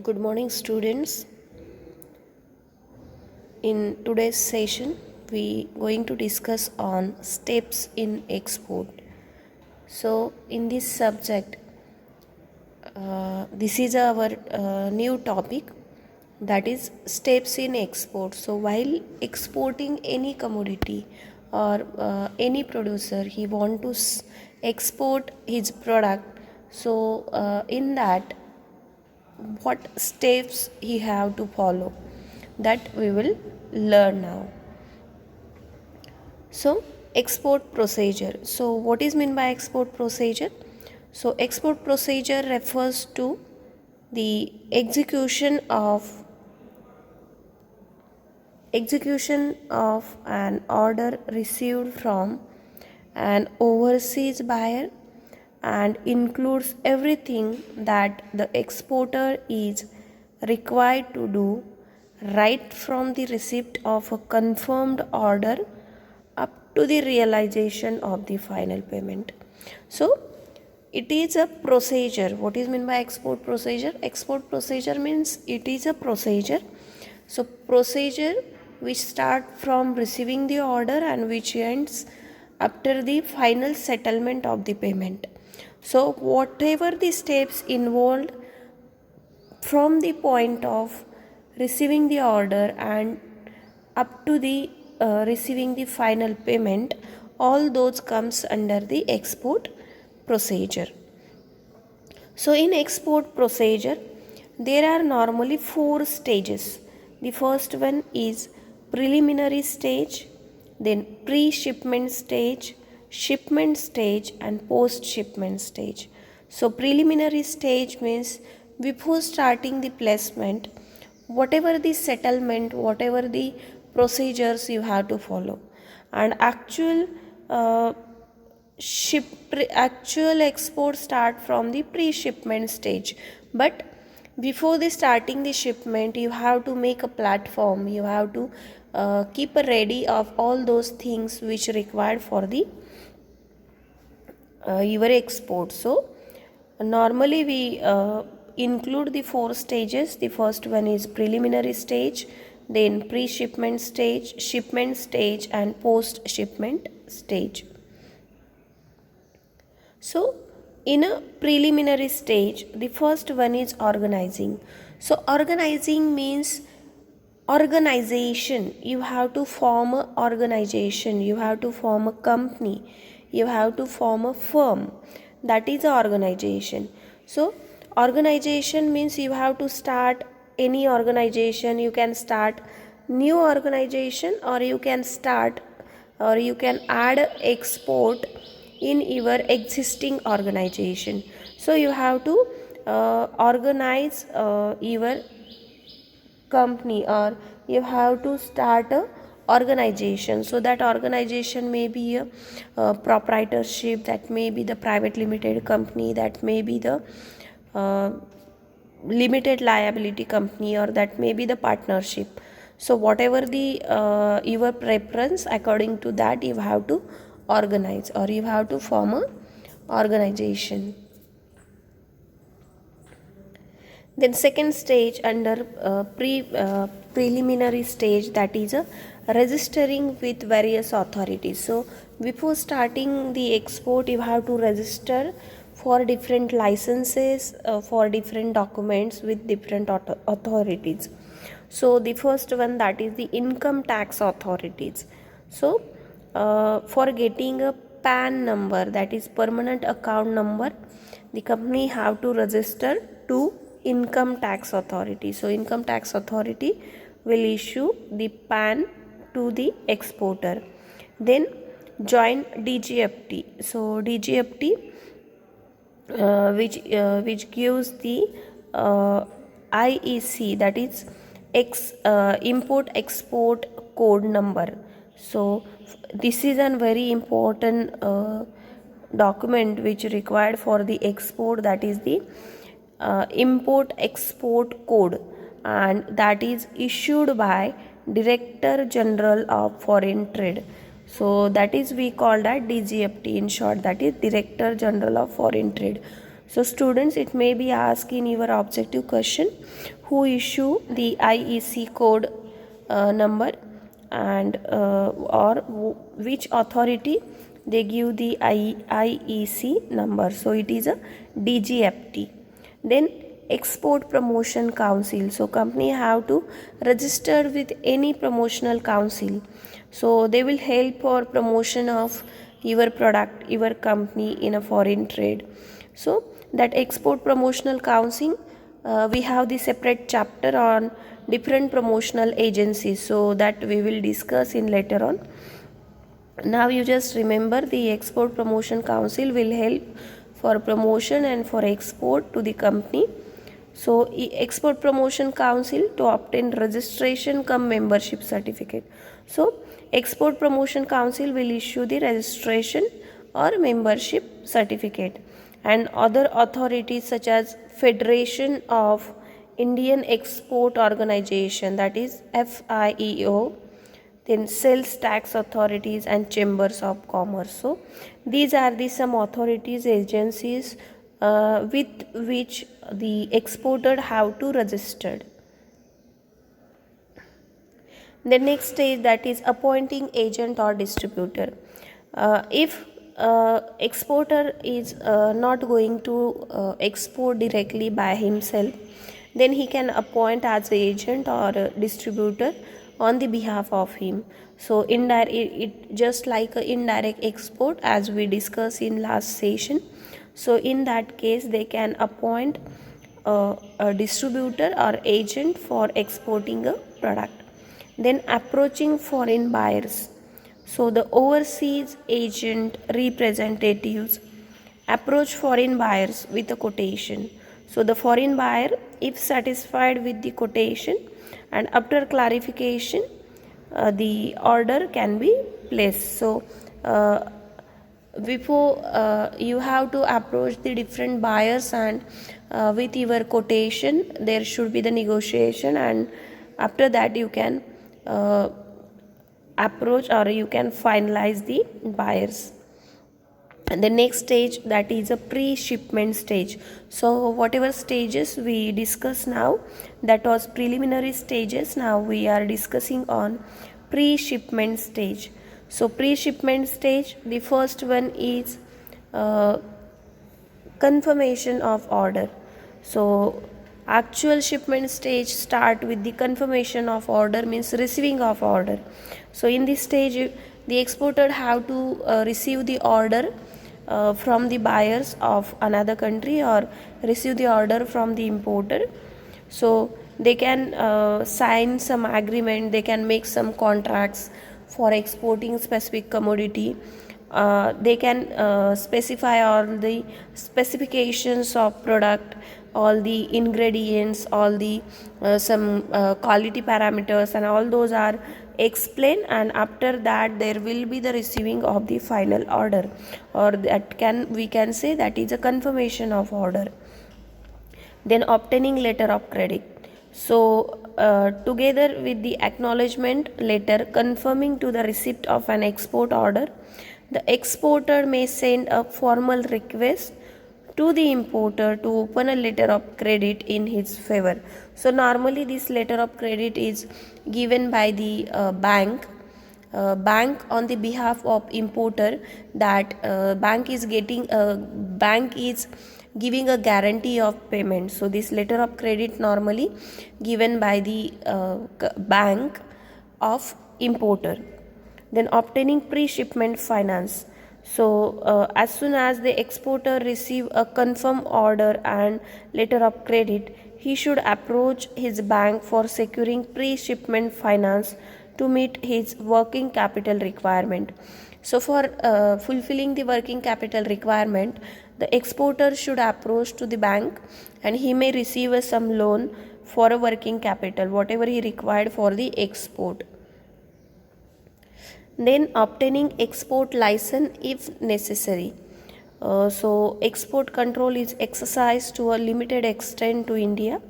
Good morning, students. In today's session, we going to discuss on steps in export. So, in this subject, this is our new topic, that is steps in export. So, while exporting any commodity or any producer, he want to export his product. So, in that, what steps he have to follow, that we will learn now. So export procedure. So what is meant by export procedure? So export procedure refers to the execution of an order received from an overseas buyer and includes everything that the exporter is required to do right from the receipt of a confirmed order up to the realization of the final payment. So it is a procedure. What is meant by export procedure? Export procedure means it is a procedure. So procedure which start from receiving the order and which ends after the final settlement of the payment. So whatever the steps involved from the point of receiving the order and up to the receiving the final payment, all those comes under the export procedure. So in export procedure, there are normally 4 stages. The first one is preliminary stage, then pre-shipment stage, shipment stage and post-shipment stage. So preliminary stage means before starting the placement, whatever the settlement, whatever the procedures you have to follow, and uh, actual export start from the pre-shipment stage. But before the starting the shipment, you have to make a platform, you have to keep a ready of all those things which required for the your export. So normally we include the 4 stages. The first one is preliminary stage, then pre-shipment stage, shipment stage and post-shipment stage. So in a preliminary stage, the first one is organizing. So organizing means organization. You have to form an organization, you have to form a company, you have to form a firm. That is a organization. So organization means you have to start any organization. You can start new organization, or you can start, or you can add export in your existing organization. So you have to organize your company, or you have to start a organization. So that organization may be a proprietorship, that may be the private limited company, that may be the uh, limited liability company, or that may be the partnership. So whatever the your preference, according to that you have to organize, or you have to form a organization. Then second stage under preliminary stage, that is registering with various authorities. So before starting the export, you have to register for different licenses, for different documents with different authorities. So the first one, that is the income tax authorities. So for getting a PAN number, that is permanent account number, the company have to register to income tax authority. So income tax authority will issue the PAN to the exporter. Then join DGFT. So DGFT which gives the IEC, that is import export code number. So this is a very important document which required for the export, that is the import export code, and that is issued by Director General of Foreign Trade. So that is we call that DGFT in short, that is Director General of Foreign Trade. So students, it may be asked in your objective question, who issue the IEC code number, and or which authority they give the IEC number. So it is a DGFT. Then Export Promotion Council. So company have to register with any promotional council. So they will help for promotion of your product, your company in a foreign trade. So that Export Promotional Council, we have the separate chapter on different promotional agencies, so that we will discuss in later on. Now you just remember, the Export Promotion Council will help for promotion and for export to the company. So Export Promotion Council to obtain registration cum membership certificate. So Export Promotion Council will issue the registration or membership certificate, and other authorities such as Federation of Indian Export Organization, that is FIEO, then sales tax authorities and chambers of commerce. So these are the some authorities, agencies with which the exporter have to register. The next stage, that is appointing agent or distributor. If exporter is not going to export directly by himself, then he can appoint as agent or distributor on the behalf of him. So indirect, it just like a indirect export as we discussed in last session. So in that case, they can appoint a distributor or agent for exporting a product. Then approaching foreign buyers. So the overseas agent representatives approach foreign buyers with a quotation. So the foreign buyer, if satisfied with the quotation and after clarification, the order can be placed. So before you have to approach the different buyers, and with your quotation there should be the negotiation, and after that you can approach or you can finalize the buyers. And the next stage, that is a pre-shipment stage. So whatever stages we discuss now, that was preliminary stages. Now we are discussing on pre-shipment stage. So pre-shipment stage, the first one is confirmation of order. So actual shipment stage start with the confirmation of order, means receiving of order. So in this stage, the exporter have to receive the order from the buyers of another country, or receive the order from the importer. So they can sign some agreement, they can make some contracts for exporting specific commodity. They can specify all the specifications of product, all the ingredients, all the some quality parameters, and all those are explained, and after that there will be the receiving of the final order, or we can say that is a confirmation of order. Then obtaining letter of credit. So together with the acknowledgement letter confirming to the receipt of an export order, the exporter may send a formal request to the importer to open a letter of credit in his favor. So normally this letter of credit is given by the bank on the behalf of importer, that bank is giving a guarantee of payment. So this letter of credit normally given by the bank of importer. Then obtaining pre-shipment finance. So as soon as the exporter receive a confirmed order and letter of credit, he should approach his bank for securing pre-shipment finance to meet his working capital requirement. So for fulfilling the working capital requirement, the exporter should approach to the bank, and he may receive some loan for a working capital, whatever he required for the export. Then obtaining export license if necessary. So export control is exercised to a limited extent to India.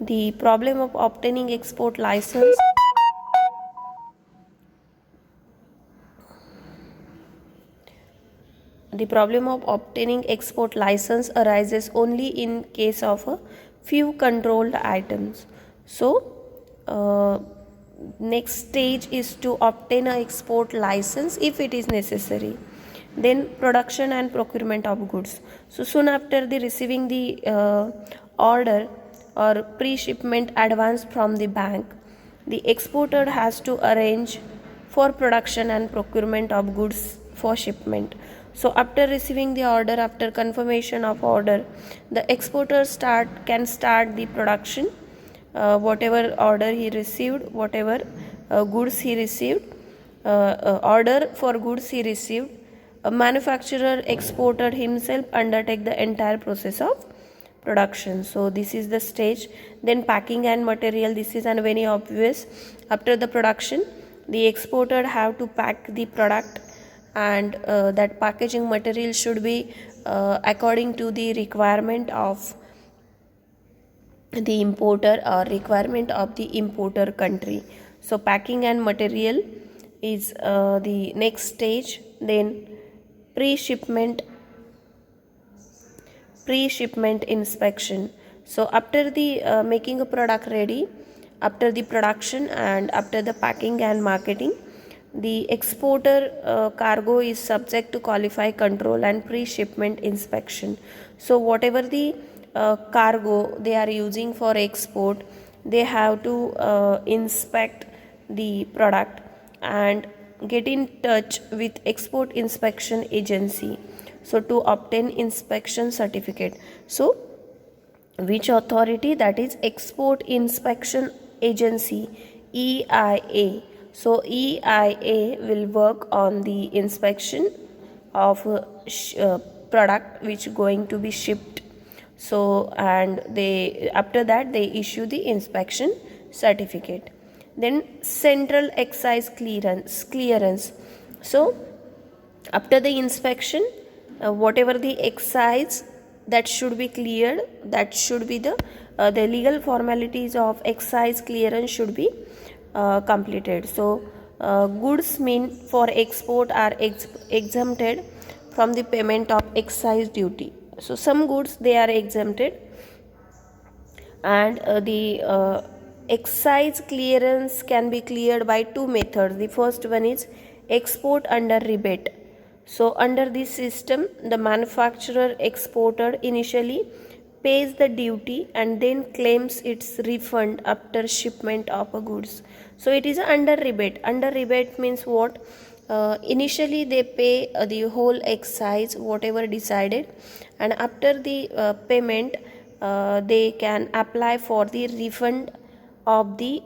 The problem of obtaining export license the problem of obtaining export license arises only in case of a few controlled items. So next stage is to obtain a export license if it is necessary. Then production and procurement of goods. So soon after the receiving the order or pre-shipment advance from the bank, the exporter has to arrange for production and procurement of goods for shipment. So after receiving the order, after confirmation of order, the exporter can start the production, whatever order he received, whatever goods he received, order for goods he received, a manufacturer exporter himself undertake the entire process of production. So this is the stage. Then packing and material, this is very obvious. After the production, the exporter have to pack the product, and that packaging material should be according to the requirement of the importer or requirement of the importer country. So packing and material is the next stage. Then pre-shipment inspection. So after the making a product ready, after the production and after the packing and marketing, the exporter cargo is subject to qualify control and pre-shipment inspection. So whatever the cargo they are using for export, they have to inspect the product and get in touch with export inspection agency, so to obtain inspection certificate. So which authority? That is export inspection agency, EIA. So EIA will work on the inspection of product which going to be shipped. So and they after that they issue the inspection certificate. Then central excise clearance. So after the inspection, whatever the excise that should be cleared, that should be the legal formalities of excise clearance should be completed. So goods meant for export are exempted from the payment of excise duty. So some goods they are exempted, and the excise clearance can be cleared by two methods. The first one is export under rebate. So under this system, the manufacturer exporter initially pays the duty and then claims its refund after shipment of a goods. So it is under rebate. Under rebate means what? Initially they pay the whole excise whatever decided, and after the payment they can apply for the refund of the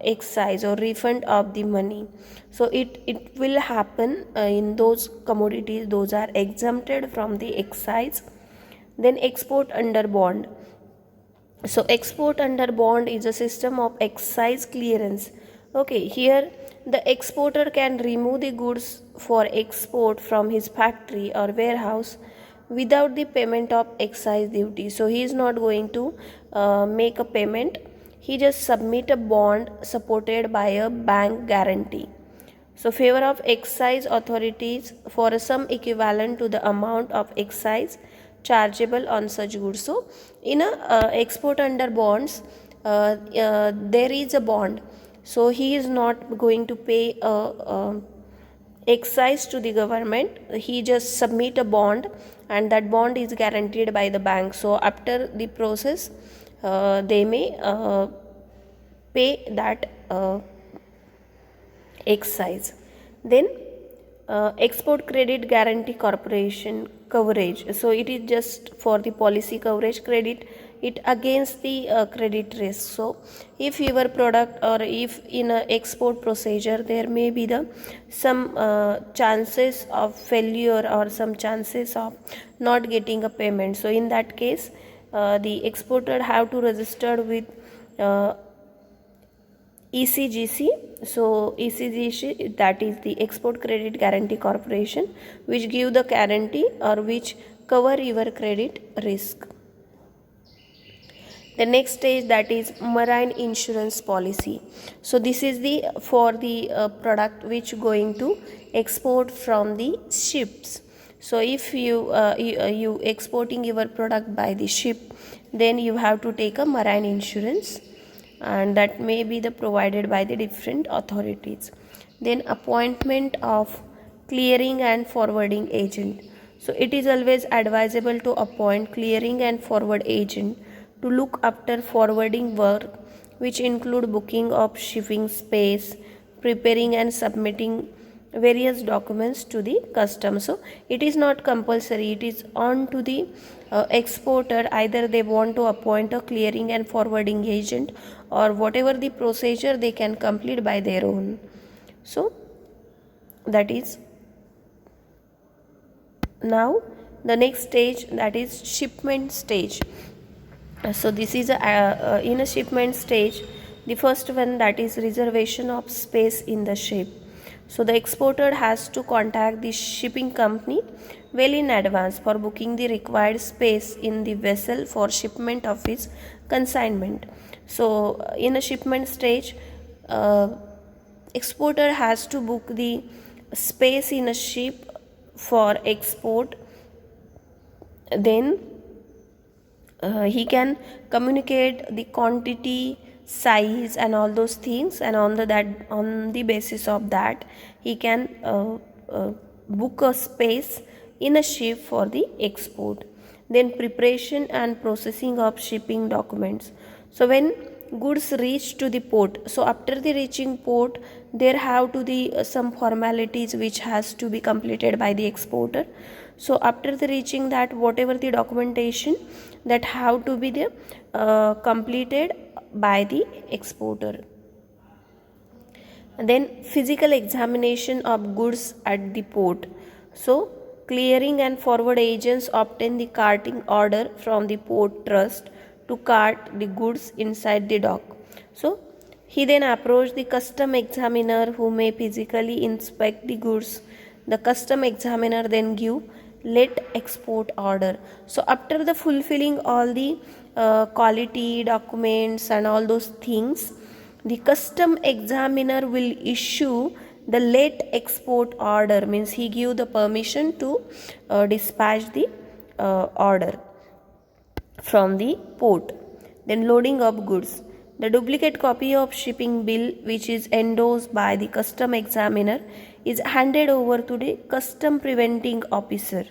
excise or refund of the money. So it will happen in those commodities those are exempted from the excise. Then export under bond. So export under bond is a system of excise clearance. Okay, here the exporter can remove the goods for export from his factory or warehouse without the payment of excise duty. So he is not going to make a payment. He just submit a bond supported by a bank guarantee. So favor of excise authorities for a sum equivalent to the amount of excise chargeable on such goods. So in a export under bonds, there is a bond. So he is not going to pay excise to the government. He just submit a bond, and that bond is guaranteed by the bank. So after the process, they may pay that excise. Then export credit guarantee corporation coverage. So it is just for the policy coverage, credit it against the credit risk. So if your product or if in a export procedure there may be the some chances of failure or some chances of not getting a payment. So in that case the exporter have to register with ECGC. So ECGC, that is the Export Credit Guarantee Corporation, which give the guarantee or which cover your credit risk. The next stage, that is marine insurance policy. So this is the for the product which going to export from the ships. So if you exporting your product by the ship, then you have to take a marine insurance, and that may be the provided by the different authorities. Then appointment of clearing and forwarding agent. So it is always advisable to appoint clearing and forward agent to look after forwarding work, which include booking of shipping space, preparing and submitting various documents to the customs. So it is not compulsory, it is on to the exporter. Either they want to appoint a clearing and forwarding agent, or whatever the procedure they can complete by their own. So that is now the next stage, that is shipment stage. So this is in a shipment stage, the first one, that is reservation of space in the ship. So the exporter has to contact the shipping company well in advance for booking the required space in the vessel for shipment of its consignment. So in a shipment stage, exporter has to book the space in a ship for export. Then he can communicate the quantity, size and all those things, and on the basis of that he can book a space in a ship for the export. Then preparation and processing of shipping documents. So when goods reach to the port, so after the reaching port, there have to the some formalities which has to be completed by the exporter. So after the reaching that, whatever the documentation that have to be the completed by the exporter. And then physical examination of goods at the port. So clearing and forward agents obtain the carting order from the port trust to cart the goods inside the dock. So he then approached the custom examiner, who may physically inspect the goods. The custom examiner then give let export order. So after the fulfilling all the quality documents and all those things, the custom examiner will issue the let export order, means he give the permission to dispatch the order from the port. Then loading of goods. The duplicate copy of shipping bill, which is endorsed by the custom examiner, is handed over to the custom preventing officer.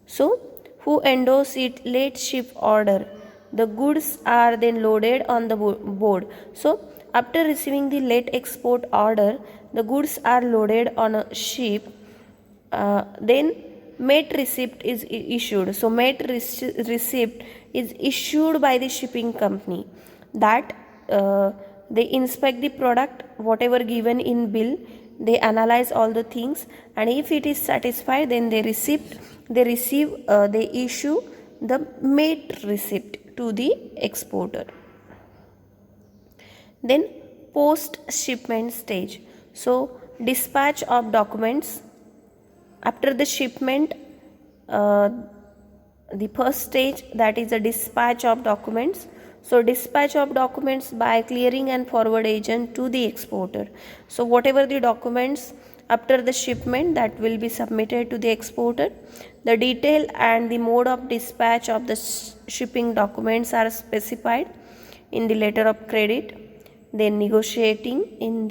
So who endorse it late ship order. The goods are then loaded on the board. So after receiving the late export order, the goods are loaded on a ship. Then mate receipt is issued. So mate receipt is issued by the shipping company, that they inspect the product, whatever given in bill, they analyze all the things, and if it is satisfied, then they issue the mate receipt to the exporter. Then post shipment stage. So dispatch of documents. After the shipment, the first stage, that is the dispatch of documents. So dispatch of documents by clearing and forward agent to the exporter. So whatever the documents after the shipment, that will be submitted to the exporter. The detail and the mode of dispatch of the shipping documents are specified in the letter of credit. Then negotiating in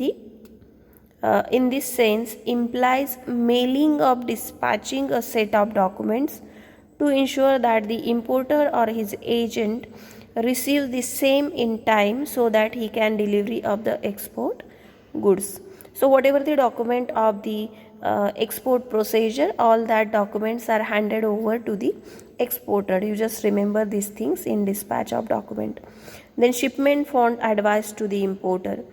this sense implies mailing of dispatching a set of documents to ensure that the importer or his agent receives the same in time, so that he can delivery of the export goods. So whatever the document of the export procedure, all that documents are handed over to the exporter. You just remember these things in dispatch of document. Then shipment fund advice to the importer.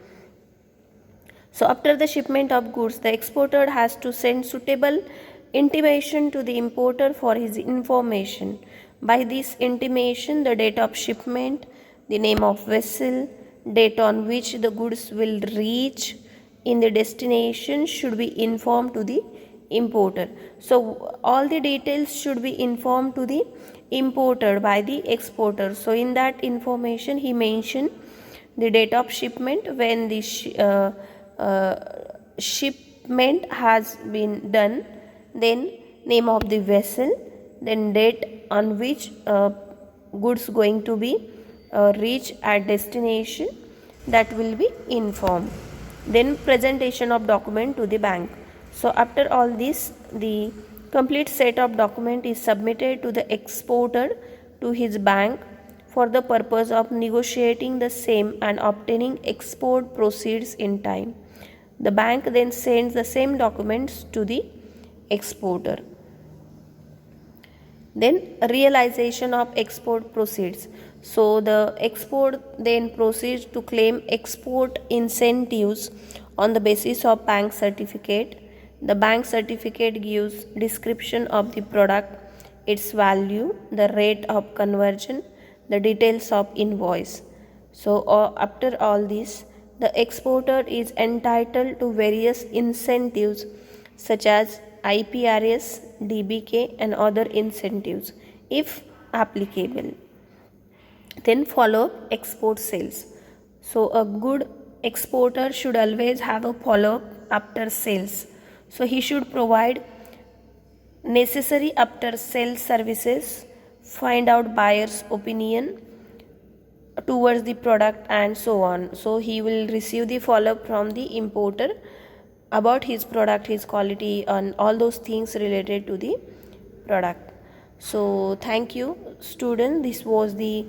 So after the shipment of goods, the exporter has to send suitable intimation to the importer for his information. By this intimation, the date of shipment, the name of vessel, date on which the goods will reach in the destination should be informed to the importer. So all the details should be informed to the importer by the exporter. So in that information, he mentioned the date of shipment, when the shipment has been done, then name of the vessel, then date on which goods going to be reach at destination, that will be informed. Then presentation of document to the bank. So after all this, the complete set of document is submitted to the exporter to his bank for the purpose of negotiating the same and obtaining export proceeds in time. The bank then sends the same documents to the exporter. Then realization of export proceeds. So the export then proceeds to claim export incentives on the basis of bank certificate. The bank certificate gives description of the product, its value, the rate of conversion, the details of invoice. So after all this, the exporter is entitled to various incentives such as IPRS, DBK and other incentives if applicable. Then follow export sales. So a good exporter should always have a follow-up after sales. So he should provide necessary after sales services, find out buyer's opinion towards the product and so on. So he will receive the follow-up from the importer about his product, his quality and all those things related to the product. So thank you student, this was the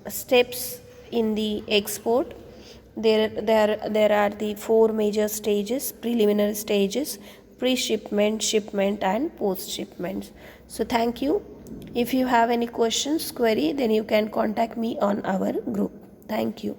steps in the export. There are the 4 major stages, preliminary stages: pre-shipment, shipment and post-shipment. So thank you. If you have any questions, query, then you can contact me on our group. Thank you.